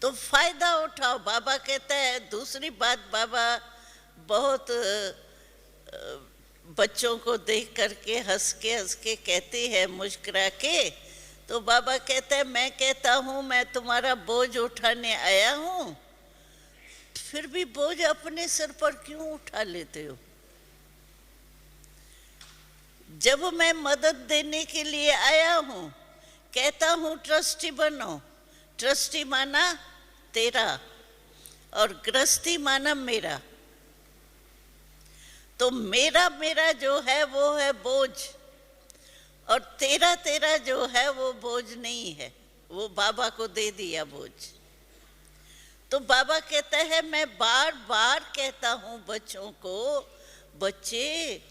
तो फायदा उठाओ। बाबा कहता है, दूसरी बात बाबा बहुत बच्चों को देख करके हंस के कहते हैं, मुस्कुरा के। तो बाबा कहता है, मैं कहता हूँ मैं तुम्हारा बोझ उठाने आया हूँ, फिर भी बोझ अपने सिर पर क्यों उठा लेते हो? जब मैं मदद देने के लिए आया हूँ, कहता हूँ ट्रस्टी बनो। ट्रस्टी माना तेरा और गृहस्थी माना मेरा। तो मेरा मेरा जो है वो है बोझ, और तेरा तेरा जो है वो बोझ नहीं है, वो बाबा को दे दिया बोझ। तो बाबा कहता है, मैं बार बार कहता हूँ बच्चों को, बच्चे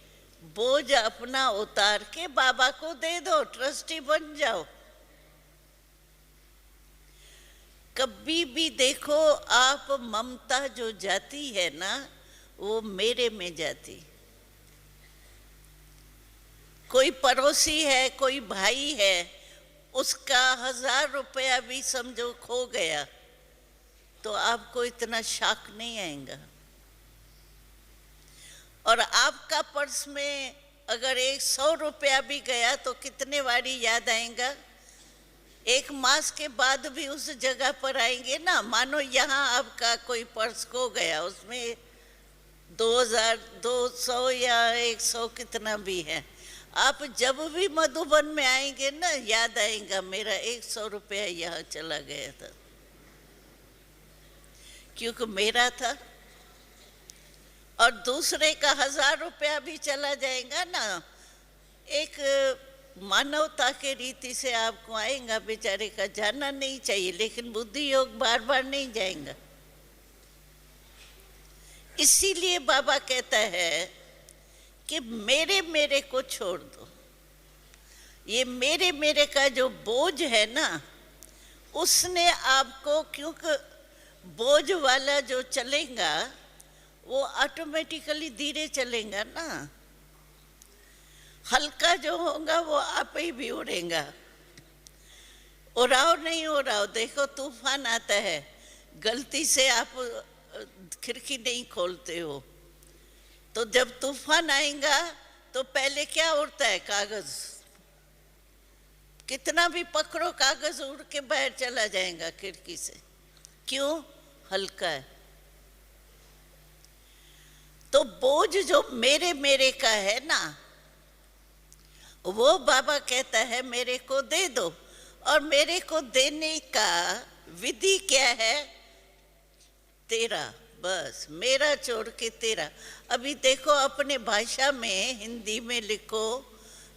बोझ अपना उतार के बाबा को दे दो, ट्रस्टी बन जाओ। कभी भी देखो आप, ममता जो जाती है ना, वो मेरे में जाती। कोई पड़ोसी है, कोई भाई है, उसका 1000 रुपया भी समझो खो गया, तो आपको इतना शॉक नहीं आएगा। और आपका पर्स में अगर 100 रुपया भी गया तो कितने बारी याद आएगा? 1 मास के बाद भी उस जगह पर आएंगे ना। मानो यहाँ आपका कोई पर्स खो गया, उसमें 2000, 200 या 100 कितना भी है, आप जब भी मधुबन में आएंगे ना, याद आएगा मेरा 100 रुपया यहाँ चला गया था, क्योंकि मेरा था। और दूसरे का 1000 रुपया भी चला जाएगा ना, एक मानवता के रीति से आपको आएगा, बेचारे का जाना नहीं चाहिए, लेकिन बुद्धि योग बार बार नहीं जाएगा। इसीलिए बाबा कहता है कि मेरे मेरे को छोड़ दो। ये मेरे मेरे का जो बोझ है ना, उसने आपको, क्योंकि बोझ वाला जो चलेगा वो ऑटोमेटिकली धीरे चलेगा ना, हल्का जो होगा वो आप ही भी उड़ेगा। उड़ाओ नहीं उड़ाओ, देखो तूफान आता है, गलती से आप खिड़की नहीं खोलते हो, तो जब तूफान आएगा तो पहले क्या उड़ता है? कागज। कितना भी पकड़ो, कागज उड़ के बाहर चला जाएगा खिड़की से। क्यों? हल्का है। तो बोझ जो मेरे मेरे का है ना, वो बाबा कहता है मेरे को दे दो। और मेरे को देने का विधि क्या है? तेरा, बस मेरा छोड़ के तेरा। अभी देखो अपने भाषा में, हिंदी में लिखो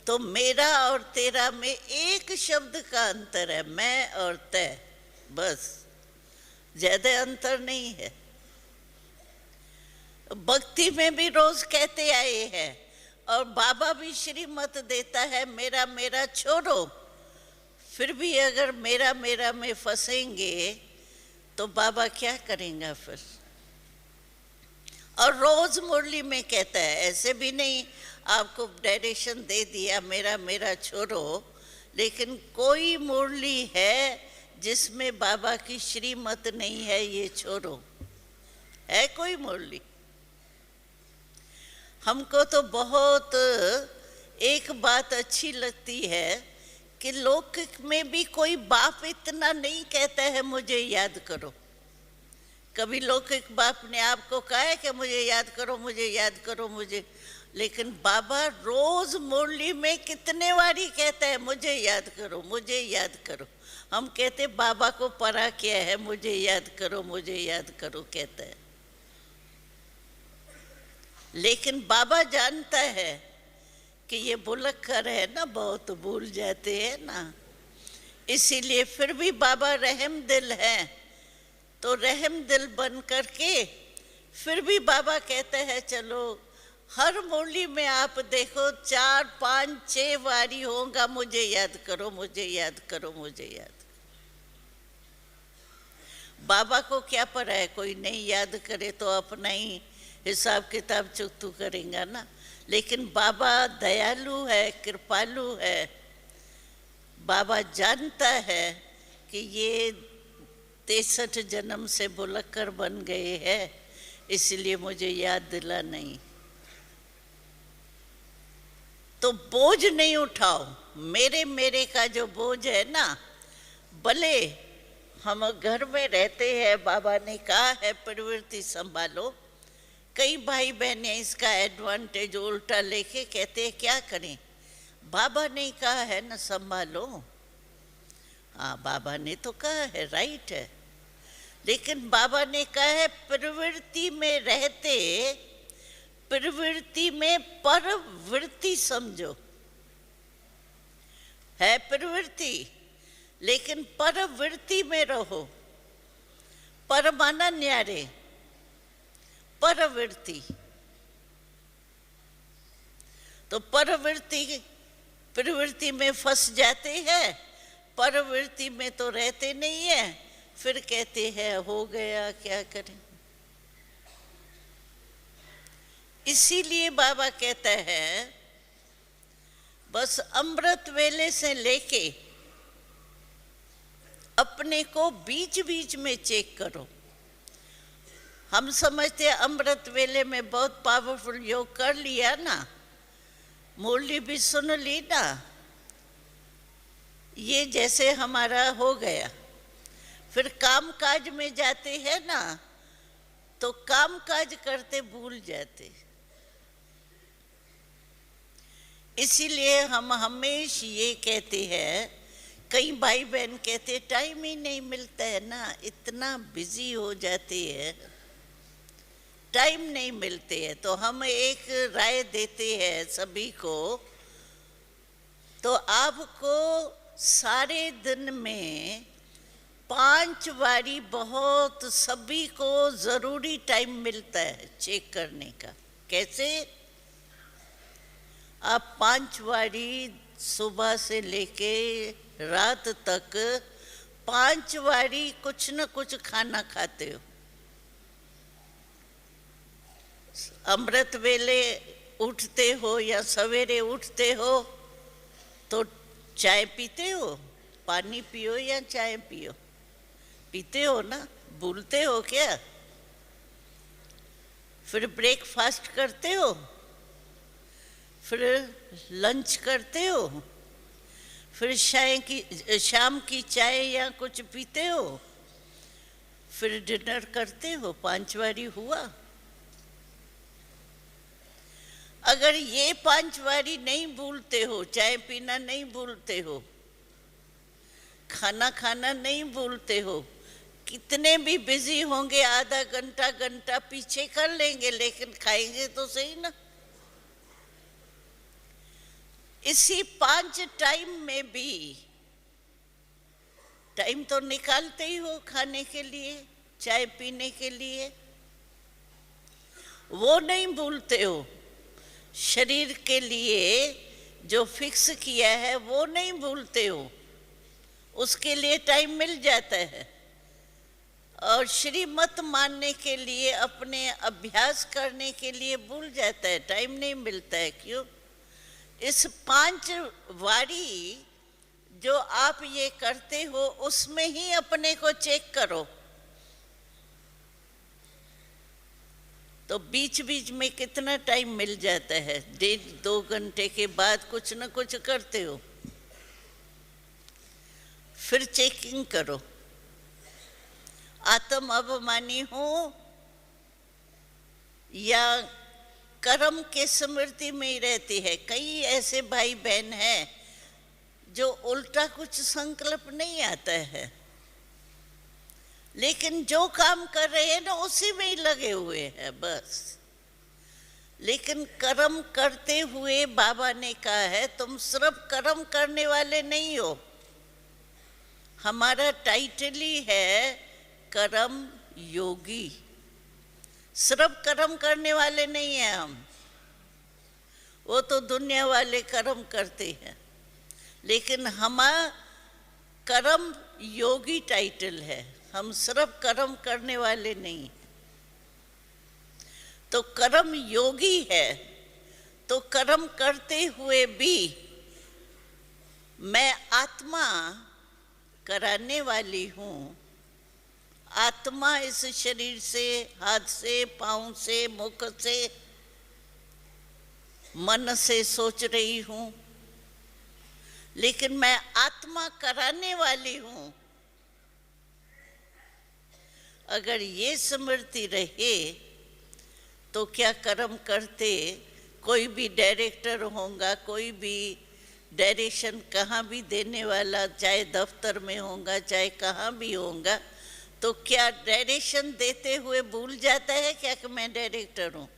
तो मेरा और तेरा में एक शब्द का अंतर है, मैं और तय, बस, ज्यादा अंतर नहीं है। भक्ति में भी रोज कहते आए हैं, और बाबा भी श्रीमत देता है, मेरा मेरा छोड़ो। फिर भी अगर मेरा मेरा में फंसेंगे तो बाबा क्या करेंगे फिर? और रोज मुरली में कहता है, ऐसे भी नहीं आपको डायरेक्शन दे दिया मेरा मेरा छोड़ो, लेकिन कोई मुरली है जिसमें बाबा की श्रीमत नहीं है ये छोड़ो? है कोई मुरली? हमको तो बहुत एक बात अच्छी लगती है कि लौकिक में भी कोई बाप इतना नहीं कहता है मुझे याद करो। कभी लौकिक बाप ने आपको कहा है कि मुझे याद करो, मुझे याद करो, मुझे? लेकिन बाबा रोज मुरली में कितने बारी कहता है मुझे याद करो, मुझे याद करो। हम कहते बाबा को परा क्या है, मुझे याद करो, मुझे याद करो कहता है। लेकिन बाबा जानता है कि ये भुलक्कर है ना, बहुत भूल जाते हैं ना, इसीलिए फिर भी बाबा रहम दिल है। तो रहम दिल बन करके फिर भी बाबा कहते हैं चलो, हर मुरली में आप देखो 4, 5, 6 बारी होगा मुझे याद करो, मुझे याद करो, मुझे याद। बाबा को क्या पता है, कोई नहीं याद करे तो अपना ही हिसाब किताब चुकतू करेंगे ना। लेकिन बाबा दयालु है, कृपालु है। बाबा जानता है कि ये 63 जन्म से भुलक्कड़ बन गए हैं, इसलिए मुझे याद दिला नहीं। तो बोझ नहीं उठाओ। मेरे का जो बोझ है ना, भले हम घर में रहते हैं, बाबा ने कहा है प्रवृत्ति संभालो। कई भाई बहनें इसका एडवांटेज उल्टा लेके कहते हैं क्या करें, बाबा ने कहा है ना संभालो। हाँ, बाबा ने तो कहा है, राइट है, लेकिन बाबा ने कहा है प्रवृत्ति में रहते प्रवृत्ति में परवृत्ति समझो। है प्रवृत्ति, लेकिन परवृत्ति में रहो। पर माना न्यारे, परवृत्ति। तो प्रवृत्ति में फंस जाते हैं, परवृत्ति में तो रहते नहीं है, फिर कहते हैं हो गया, क्या करें। इसीलिए बाबा कहता है बस अमृत वेले से लेके अपने को बीच बीच में चेक करो। हम समझते हैं अमृत वेले में बहुत पावरफुल योग कर लिया ना, मुरली भी सुन ली ना, ये जैसे हमारा हो गया। फिर काम काज में जाते हैं ना, तो काम काज करते भूल जाते। इसीलिए हम हमेशा ये कहते हैं, कई भाई बहन कहते टाइम ही नहीं मिलता है ना, इतना बिजी हो जाते हैं, टाइम नहीं मिलते हैं। तो हम एक राय देते हैं सभी को, तो आपको सारे दिन में 5 बारी बहुत सभी को ज़रूरी टाइम मिलता है चेक करने का। कैसे? आप 5 बारी सुबह से लेके रात तक 5 बारी कुछ न कुछ खाना खाते हो। अमृत वेले उठते हो या सवेरे उठते हो तो चाय पीते हो, पानी पियो या चाय पियो, पीते हो ना, भूलते हो क्या? फिर ब्रेकफास्ट करते हो, फिर लंच करते हो, फिर शाम की चाय या कुछ पीते हो, फिर डिनर करते हो। 5 बारी हुआ। अगर ये 5 बारी नहीं भूलते हो, चाय पीना नहीं भूलते हो, खाना खाना नहीं भूलते हो, कितने भी बिजी होंगे आधा घंटा पीछे कर लेंगे, लेकिन खाएंगे तो सही ना। इसी 5 टाइम में भी टाइम तो निकालते ही हो खाने के लिए, चाय पीने के लिए, वो नहीं भूलते हो। शरीर के लिए जो फिक्स किया है वो नहीं भूलते हो, उसके लिए टाइम मिल जाता है। और श्रीमत मानने के लिए, अपने अभ्यास करने के लिए भूल जाता है, टाइम नहीं मिलता है। क्यों? इस 5 बारी जो आप ये करते हो उसमें ही अपने को चेक करो। तो बीच बीच में कितना टाइम मिल जाता है, 1.5-2 घंटे के बाद कुछ न कुछ करते हो, फिर चेकिंग करो। आत्म अभिमानी हो या कर्म के स्मृति में ही रहती है। कई ऐसे भाई बहन हैं जो उल्टा कुछ संकल्प नहीं आता है, लेकिन जो काम कर रहे हैं ना उसी में ही लगे हुए हैं बस। लेकिन कर्म करते हुए बाबा ने कहा है तुम सिर्फ कर्म करने वाले नहीं हो। हमारा टाइटल ही है कर्म योगी। सिर्फ कर्म करने वाले नहीं हैं हम, वो तो दुनिया वाले कर्म करते हैं, लेकिन हमारा कर्म योगी टाइटल है। हम सिर्फ कर्म करने वाले नहीं, तो कर्म योगी है। तो कर्म करते हुए भी मैं आत्मा कराने वाली हूँ, आत्मा इस शरीर से, हाथ से, पांव से, मुख से, मन से सोच रही हूं, लेकिन मैं आत्मा कराने वाली हूं। अगर ये स्मृति रहे तो क्या कर्म करते, कोई भी डायरेक्टर होगा, कोई भी डायरेक्शन कहाँ भी देने वाला, चाहे दफ्तर में होगा चाहे कहाँ भी होगा, तो क्या डायरेक्शन देते हुए भूल जाता है क्या कि मैं डायरेक्टर हूँ?